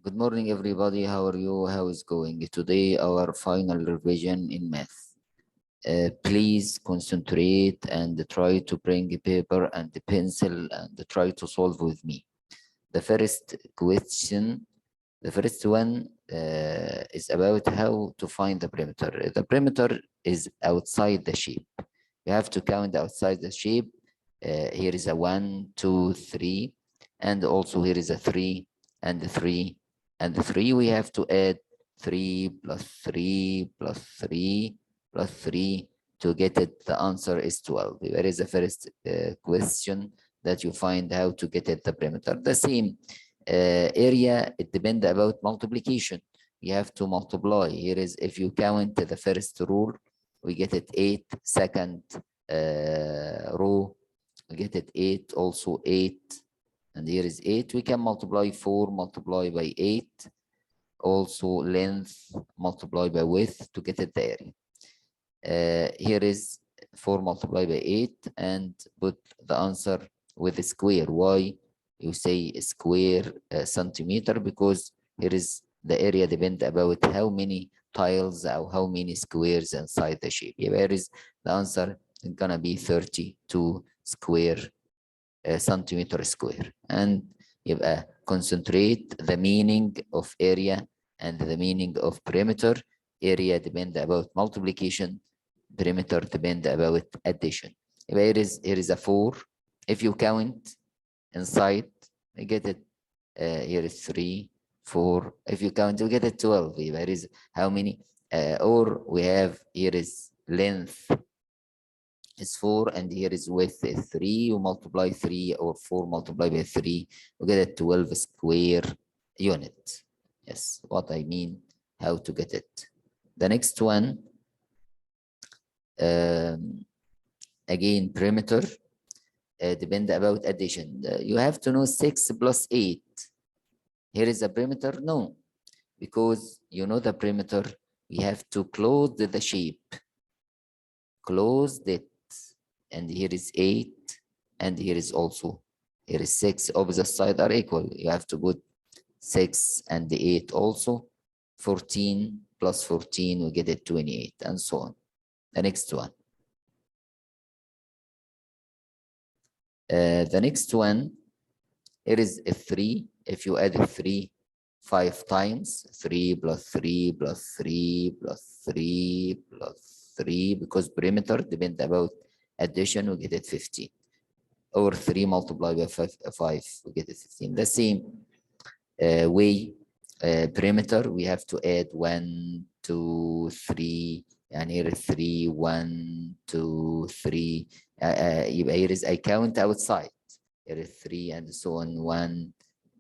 Good morning, everybody. How are you? How is going? Today, our final revision in math. Please concentrate and try to bring a paper and a pencil and try to solve with me. The first question, the first one is about how to find the perimeter. The perimeter is outside the shape. You have to count outside the shape. Here is a 1, 2, 3, and also here is a 3 and 3 and 3. We have to add 3 plus 3 plus 3 plus 3 to get it. The answer is 12. Here is the first question that you find how to get it the perimeter. The same area, it depends about multiplication. You have to multiply. Here is, if you count the first rule, we get it 8. Second row, we get it 8, also 8, and here is 8. We can multiply 4 multiply by 8, also length multiply by width to get it the area. Here is 4 multiplied by 8 and put the answer with a square. Why you say square centimeter? Because here is the area depend about how many tiles or how many squares inside the shape. Here is the answer gonna be 32 square centimeter square. And يبقى concentrate the meaning of area and the meaning of perimeter. Area depend about multiplication, perimeter depend about addition. Here is a 4. If you count inside, you get it. Here is 3, 4. If you count, you get it 12. Here is how many? Or we have, here is length is 4 and here is width is 3. You multiply 3 or 4 multiplied by 3, you get a 12 square unit. Yes, what I mean, how to get it. The next one, again, perimeter, depend about addition. You have to know 6 plus 8. Here is a perimeter? No, because you know the perimeter, we have to close the shape. Close it. And here is 8, and here is also, here is 6. Opposite side are equal. You have to put 6 and the 8 also. 14 plus 14, we get it 28, and so on. The next one. The next one, here is a 3. If you add a 3 5 times, 3 plus 3 plus 3 plus 3 plus 3, because perimeter depend about addition, we get it 15. Or 3 multiplied by 5, we get it 15. The same way, perimeter, we have to add 1, 2, 3, and here is 3, 1, 2, 3. Here is I count outside. Here is 3 and so on. 1,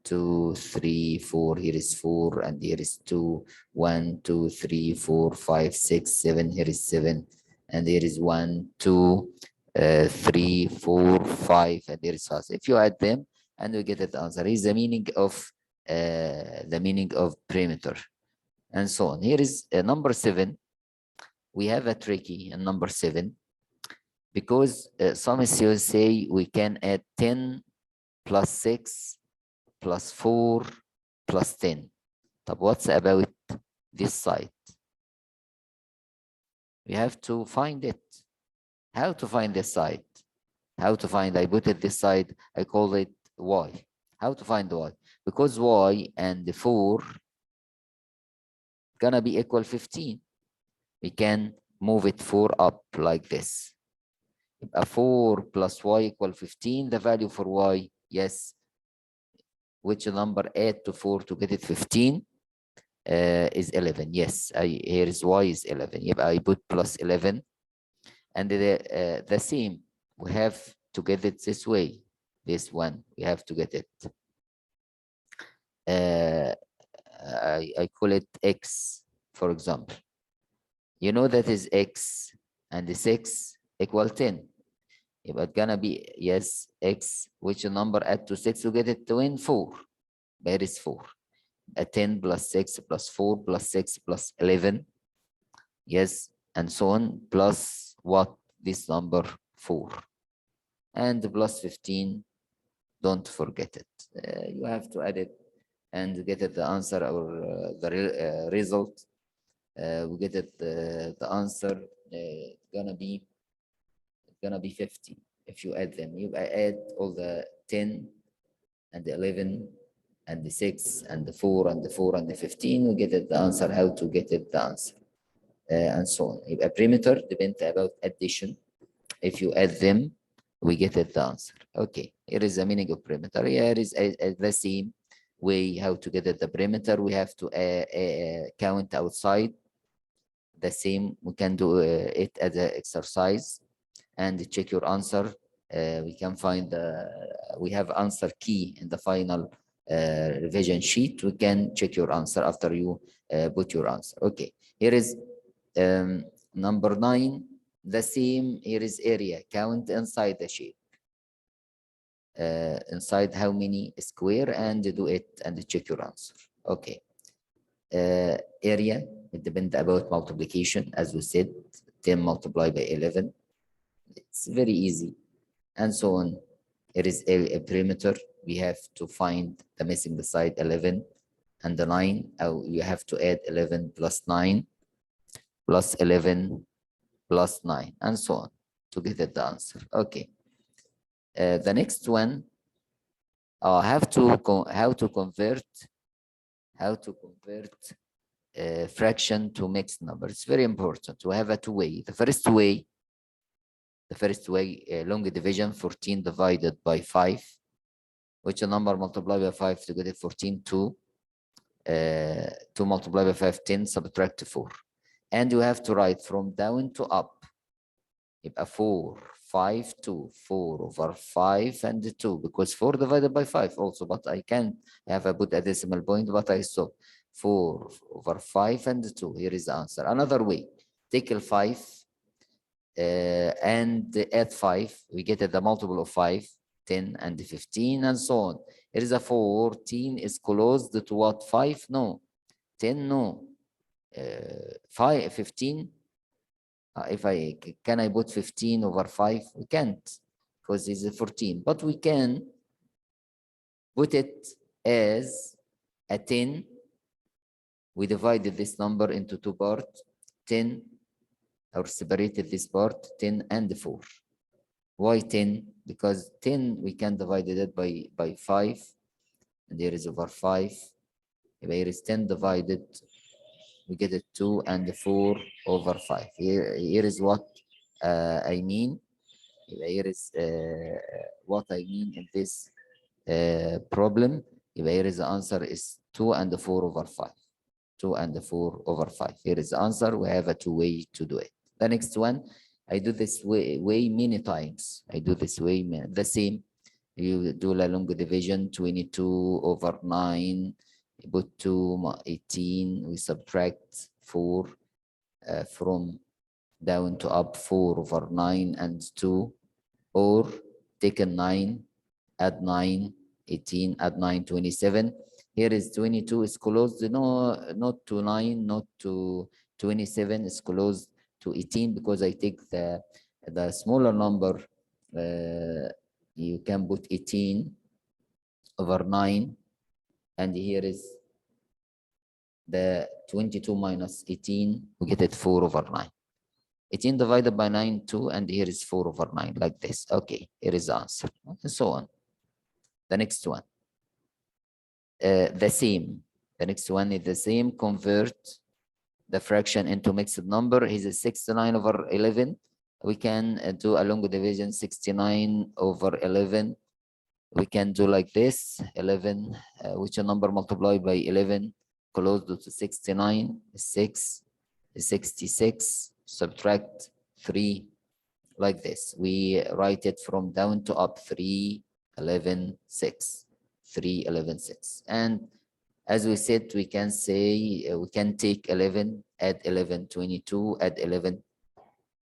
2, 3, 4. Here is 4 and here is 2. 1, 2, 3, 4, 5, 6, 7. Here is 7. And there is 1, 2, 3, 4, 5, and there is 5. If you add them, and we get the answer. Is the meaning of perimeter, and so on. Here is number 7. We have a tricky in number 7 because some students say we can add 10 plus 6 plus 4 plus 10. But what's about this side? We have to find it. How to find this side? How to find, I put it this side, I call it y. How to find y? Because y and the 4 gonna be equal 15. We can move it 4 up like this. A 4 plus y equal 15. The value for y, yes. Which number add to 4 to get it 15? Is 11. Yes, here is y is 11. Yep, I put plus 11. And the same, we have to get it this way. This one, we have to get it. I call it x, for example. You know that is x and the 6 equal 10. It's gonna be, yes, x, which number add to 6 to get it to win 4. There is 4. A 10 plus 6 plus 4 plus 6 plus 11. Yes, and so on, plus what? This number 4. And plus 15, don't forget it. You have to add it and get it the answer or result. We get it the answer gonna be 50 if you add them. You add all the 10 and the 11 and the 6 and the 4 and the 4 and the 15. We get it the answer, how to get it the answer, and so on. يبقى perimeter depend about addition. If you add them, we get it the answer. Okay, here is the meaning of perimeter. Here is the same way how to get it the perimeter. We have to count outside. The same, we can do it as an exercise and check your answer. We can find we have answer key in the final revision sheet. We can check your answer after you put your answer. Okay, here is number 9. The same, here is area. Count inside the shape. Inside how many square, and do it and check your answer. Okay. Area, it depends about multiplication. As we said, 10 multiplied by 11. It's very easy. And so on. It is a perimeter. We have to find the missing side 11 and the 9. You have to add 11 plus 9 plus 11 plus 9 and so on to get the answer. Okay. The next one, how to convert fraction to mixed number. It's very important to have a two-way. The first way, long division, 14 divided by 5, which a number multiplied by 5 to get it 14, 2. 2 multiplied by 5, 10, subtract 4. And you have to write from down to up. يبقى 4, 5, 2, 4 over 5 and 2, because 4 divided by 5 also, but I can't have a put a decimal point, but I saw 4 over 5 and 2. Here is the answer. Another way, take a 5 and add 5. We get the multiple of 5, 10 and 15 and so on. Here is a 14 is closed to what? 5? No. 10? No. 5, 15. If can I put 15 over 5? We can't, because it's a 14. But we can put it as a 10. We divided this number into two parts, 10, or separated this part, 10 and 4. Why 10? Because 10 we can divide it by 5, and here is over 5. Here is 10 divided, we get it 2 and 4 over 5. Here is what I mean. Here is what I mean in this problem. Here is the answer is 2 and 4 over 5. 2 and 4 over 5. Here is the answer. We have a two-way to do it. The next one, I do this way many times. I do this way the same. You do a long division, 22 over 9. You put 2, 18. We subtract 4 from down to up, 4 over 9 and 2. Or take a 9, add 9, 18, add 9, 27. Here is 22 is closed, no, not to 9, not to 27, is closed to 18, because I take the smaller number. You can put 18 over 9, and here is the 22 minus 18, we get it 4 over 9. 18 divided by 9, 2, and here is 4 over 9, like this. Okay, here is the answer, and so on. The next one. The same. The next one is the same. Convert the fraction into mixed number. Is a 69 over 11. We can do a long division, 69 over 11. We can do like this, 11, which a number multiplied by 11, close to 69, 6, 66, subtract 3, like this. We write it from down to up, 3, 11, 6. 3, 11, 6. And as we said, we can say, we can take 11, add 11, 22, add 11,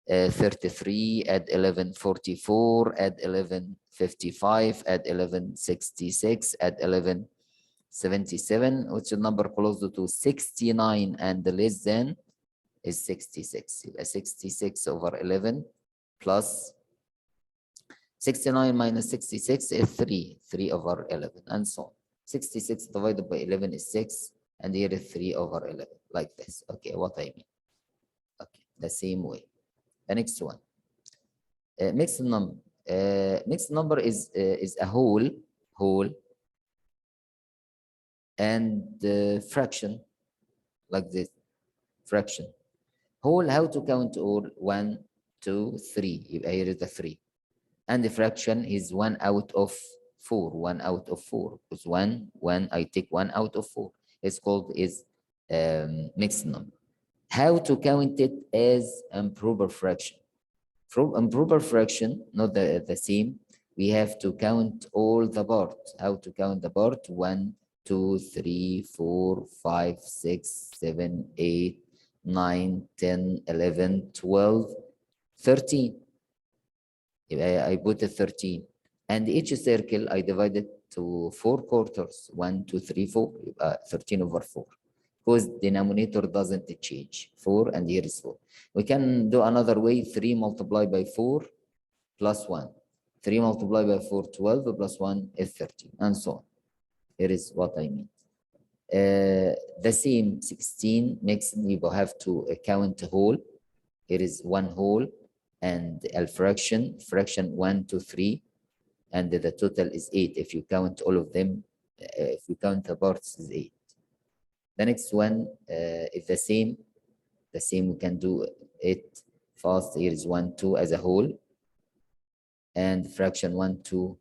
33, add 11, 44, add 11, 55, add 11, 66, add 11, 77, which is number close to 69 and less than is 66. 66 over 11 plus 69 minus 66 is 3 over 11, and so on. 66 divided by 11 is 6, and here is 3 over 11, like this. Okay, what I mean. Okay, the same way. The next one, mixed number. Mixed number is a whole and fraction, like this. Fraction. Whole, how to count all? 1, 2, 3. يبقى here is the 3. And the fraction is 1 out of 4. 1 out of 4. Because 1, I take 1 out of 4. It's called is mixed number. How to count it as improper fraction? From improper fraction, not the same. We have to count all the parts. How to count the part? 1, 2, 3, 4, 5, 6, 7, 8, 9, 10, 11, 12, 13. I put a 13. And each circle I divide it to 4 quarters. 1, 2, 3, 4. 13 over 4. Because denominator doesn't change. 4 and here is 4. We can do another way. 3 multiplied by 4 plus 1. 3 multiplied by 4, 12 plus 1 is 13, and so on. Here is what I mean. The same 16 makes you have to count whole. Here is 1 whole and a fraction 1, 2, 3, and the total is 8. If you count all of them, if you count the parts, is 8. The next one is the same. The same, we can do it fast. Here is 1, 2 as a whole, and fraction 1, 2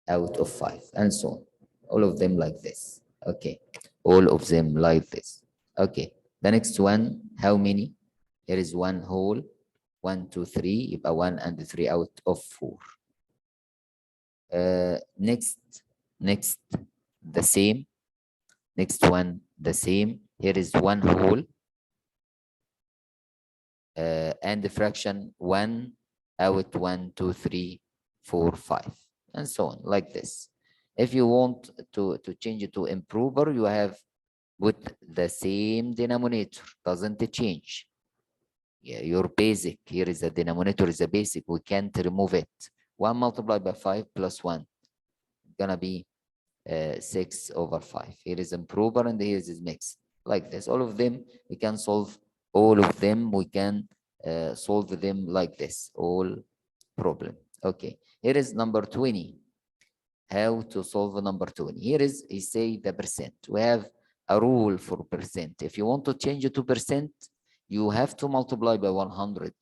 out of 5, and so on. All of them like this. Okay, all of them like this. Okay, the next one, how many? Here is 1 whole, 1, 2, 3. يبقى 1 and 3 out of 4. Next, the same. Next one, the same. Here is 1 whole and the fraction 1 out 1, 2, 3, 4, 5, and so on, like this. If you want to change it to improper, you have with the same denominator, doesn't change. Yeah, your basic, here is the denominator is a basic, we can't remove it. 1 multiplied by 5 plus 1, gonna be 6 over 5. Here is improper and here is mixed, like this. All of them, we can solve all of them. We can solve them like this, all problem. Okay, here is number 20. How to solve number 20? Here is, he say the percent. We have a rule for percent. If you want to change it to percent, you have to multiply by 100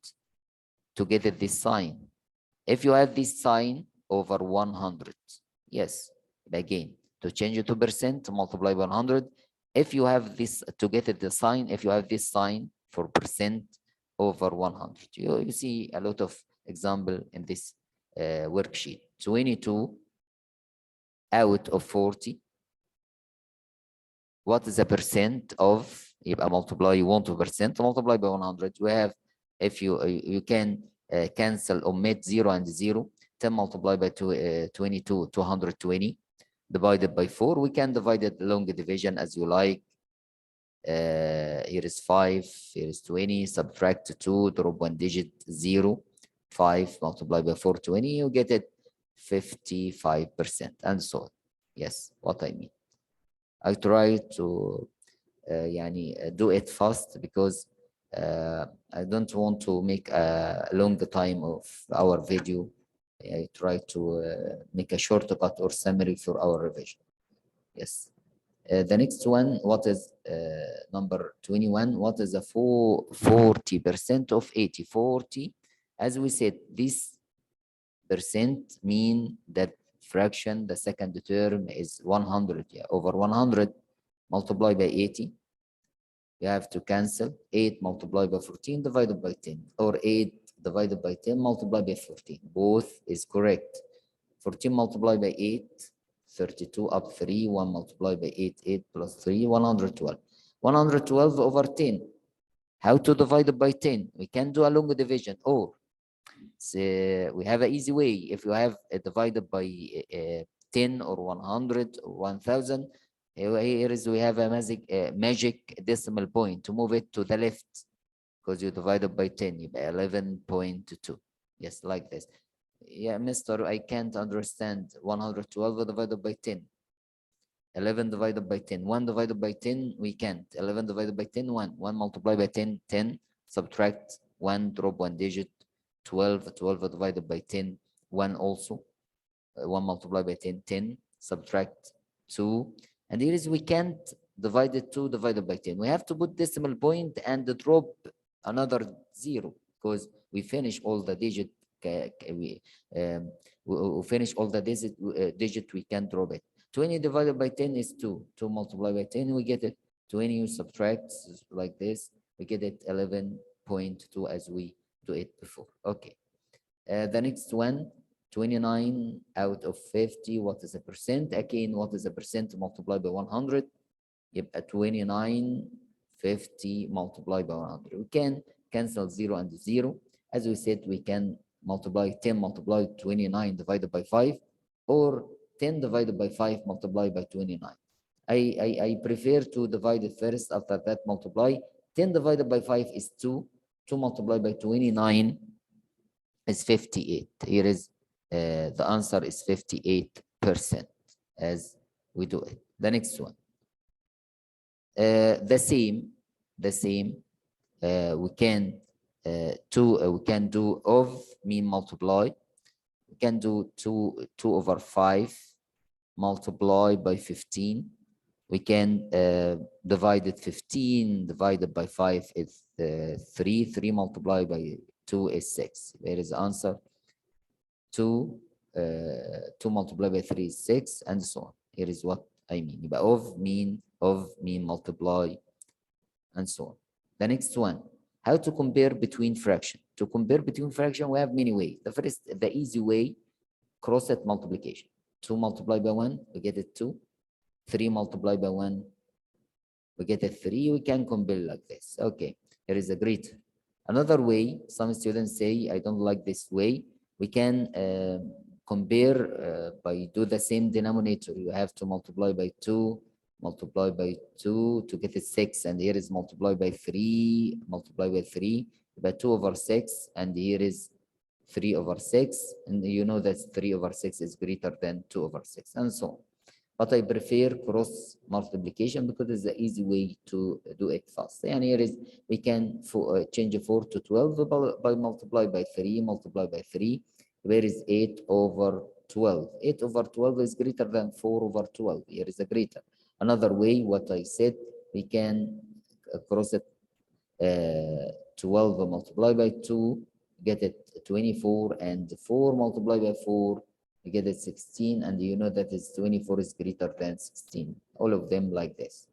to get this sign. If you have this sign over 100, yes, again, to change it to percent, multiply by 100. If you have this, to get it the sign, if you have this sign for percent over 100, you see a lot of example in this worksheet. 22 out of 40. What is the percent of? يبقى multiply, you want to percent, multiply by 100. You have, if you can cancel, omit 0 and 0. 10 multiplied by 22, 220, divided by 4. We can divide it long division as you like. Here is 5, here is 20, subtract 2, drop 1 digit, 0. 5 multiplied by 420, you get it 55%, and so on. Yes, what I mean. I try to do it fast because I don't want to make a long time of our video. I try to make a shortcut or summary for our revision. Yes. The next one, what is number 21? What is the 40% of 80? 40, as we said, this percent mean that fraction, the second term is 100. Yeah, over 100 multiplied by 80. You have to cancel 8 multiplied by 14 divided by 10, or 8 divided by 10 multiplied by 14. Both is correct. 14 multiplied by 8, 32 up 3, 1 multiplied by 8, 8 plus 3, 112. 112 over 10. How to divide it by 10? We can do a long division, or we have an easy way. If you have divided by 10 or 100 or 1000, here is we have a magic decimal point to move it to the left, because you divided by 10, you 11.2. Yes, like this. Yeah, mister, I can't understand 112 divided by 10. 11 divided by 10. 1 divided by 10, we can't. 11 divided by 10, 1. 1 multiplied by 10, 10. Subtract 1, drop 1 digit. 12, 12 divided by 10, 1 also. 1 multiplied by 10, 10. Subtract 2. And here is we can't divide it 2 divided by 10. We have to put decimal point and drop another 0 because we finish all the digit. We finish all the digit, we can drop it. 20 divided by 10 is 2. 2 multiplied by 10, we get it. 20 you subtract like this, we get it 11.2 as we do it before. Okay. The next one, 29 out of 50. What is the percent? Again, what is the percent multiplied by 100? يبقى 29 50 multiplied by 100. We can cancel 0 and 0. As we said, we can multiply 10 multiplied 29 divided by 5, or 10 divided by 5 multiplied by 29. I prefer to divide it first, after that multiply. 10 divided by 5 is 2. 2 multiplied by 29 is 58. Here is the answer is 58% as we do it. The next one. The same. We can do of mean multiply. We can do 2 over 5 multiply by 15. We can divide it. 15 divided by 5 is 3. 3 multiplied by 2 is 6. There is the answer. 2 multiplied by 3 is 6, and so on. Here is what I mean. But of mean multiply, and so on. The next one, how to compare between fraction. To compare between fraction, we have many ways. The first, the easy way, cross-set multiplication. 2 multiplied by 1, we get it 2. 3 multiplied by 1, we get it 3. We can compare like this. Okay, here is a greater. Another way, some students say, I don't like this way. We can compare by do the same denominator. You have to multiply by 2, multiply by 2 to get it 6, and here is multiply by 3, multiply by 3, by 2 over 6, and here is 3 over 6, and you know that 3 over 6 is greater than 2 over 6, and so on. But I prefer cross multiplication because it's the easy way to do it fast. And here is we can change 4 to 12 by multiply by 3, multiply by 3. Where is 8 over 12? 8 over 12 is greater than 4 over 12. Here is a greater. Another way, what I said, we can cross it 12 multiplied by 2, get it 24, and 4 multiplied by 4, you get it 16, and you know that is 24 is greater than 16. All of them like this.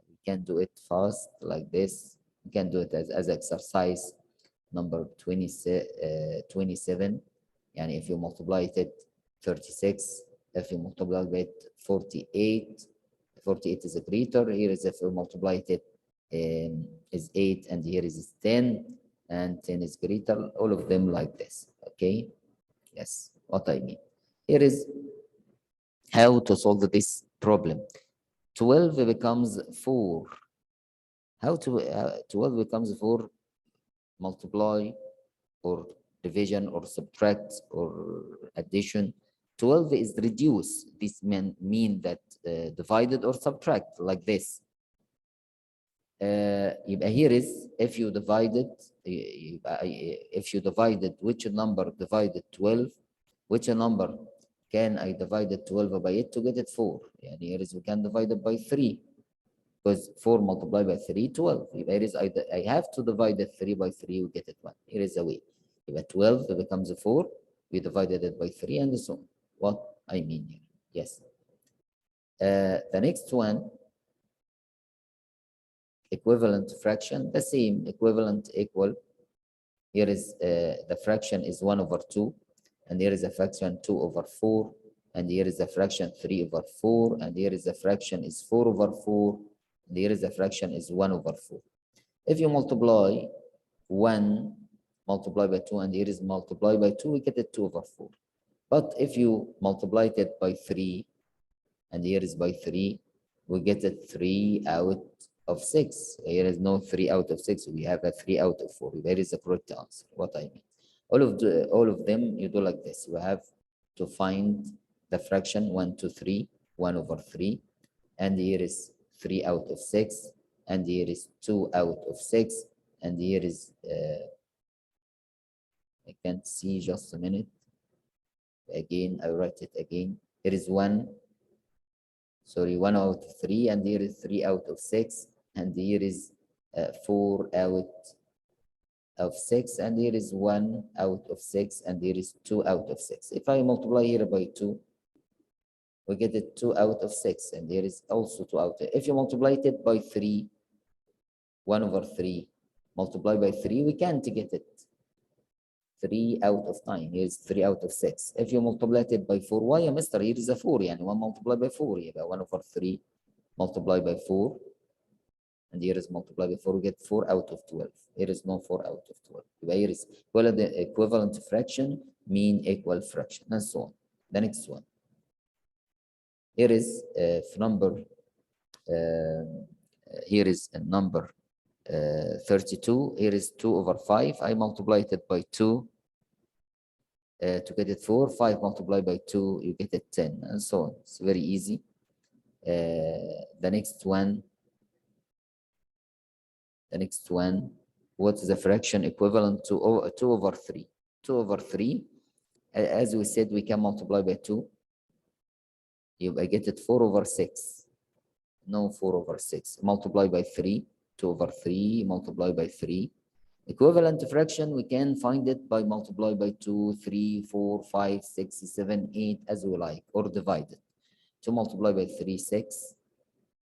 We can do it fast like this. We can do it as exercise number 27. And if you multiply it 36, if you multiply it 48, 48 is a greater. Here is if you multiply it is 8, and here is 10, and 10 is greater. All of them like this. Okay. Yes, what I mean. Here is how to solve this problem. 12 becomes 4. How to 12 becomes 4? Multiply or division or subtract or addition. 12 is reduce. This mean that divided or subtract like this. Here is if you divided which number divided 12, which number can I divide 12 by it to get it 4? And here is we can divide it by 3 because 4 multiplied by 3, 12. Here is I have to divide it 3 by 3, we get it 1. Here is a way. If 12 becomes 4, we divided it by 3, and so on. What I mean here. Yes. The next one, equivalent fraction, the same, equivalent, equal. Here is the fraction is 1 over 2, and here is a fraction 2 over 4, and here is a fraction 3 over 4, and here is a fraction is 4 over 4, and here is a fraction is 1 over 4. If you multiply 1 multiply by 2, and here is multiply by 2, we get it 2 over 4. But if you multiply it by 3, and here is by 3, we get it 3 out of 6. Here is no 3 out of 6. We have a 3 out of 4. There is a correct answer. What I mean. All of them you do like this. You have to find the fraction 1 to 3, 1 over 3. and here is 3 out of 6, and here is 2 out of 6, and here is I can't see, just a minute. Again, I write it again. Here is 1, sorry, 1 out of 3, and here is 3 out of 6, and here is 4 out of 6, and here is 1 out of 6, and here is 2 out of 6. If I multiply here by 2, we get it 2 out of 6, and there is also 2 out of. If you multiply it by 3, 1 over 3, multiply by 3, we can't get it. 3 out of 9, here's 3 out of 6. If you multiply it by 4, why, Mr. Here is a 4, يعني 1 multiplied by 4, يبقى 1 over 3 multiplied by 4, and here is multiplied by 4, we get 4 out of 12. Here is no 4 out of 12. يبقى here is equivalent fraction, mean equal fraction, and so on. The next one. Here is number, here is a number 32. Here is 2 over 5. I multiplied it by 2 to get it 4. 5 multiplied by 2, you get it 10, and so on. It's very easy. The next one. What is the fraction equivalent to 2 over 3? 2 over 3, as we said, we can multiply by 2. I get it 4 over 6. No, 4 over 6. Multiply by 3. 2 over 3, multiply by 3. Equivalent fraction, we can find it by multiply by 2, 3, 4, 5, 6, 7, 8, as we like, or divide it. 2 multiply by 3, 6,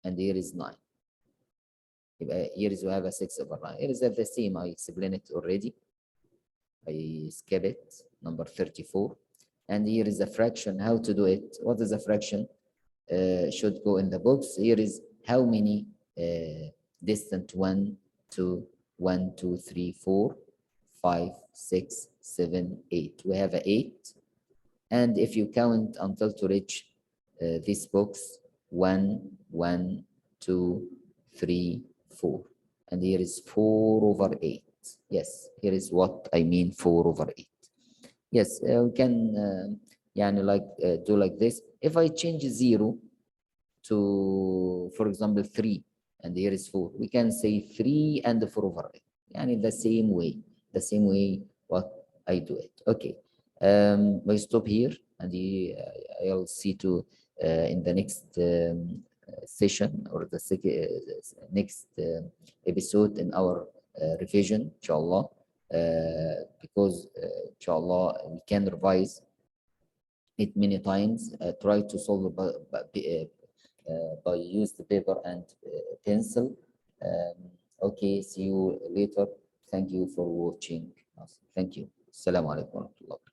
and here is 9. Here is we have a 6 over 9. Here is the same, I explained it already. I skip it, number 34. And here is a fraction, how to do it. What is a fraction? Should go in the box. Here is how many distant 1, 2, 1, 2, 3, 4, 5, 6, 7, 8. We have 8. And if you count until to reach this box, 1, 1, 2, 3, 4. And here is 4 over 8. Yes, here is what I mean, 4 over 8. Yes, we can do like this. If I change 0 to, for example, 3, and here is 4, we can say 3 and 4 over 8. Yani the same way what I do it. Okay, I stop here, and I'll see to in the next session, or the next episode in our revision, inshallah, because inshallah we can revise it many times. Try to solve by use the paper and pencil. Okay, see you later. Thank you for watching us. Thank you. Assalamu alaikum wa rahmatullah.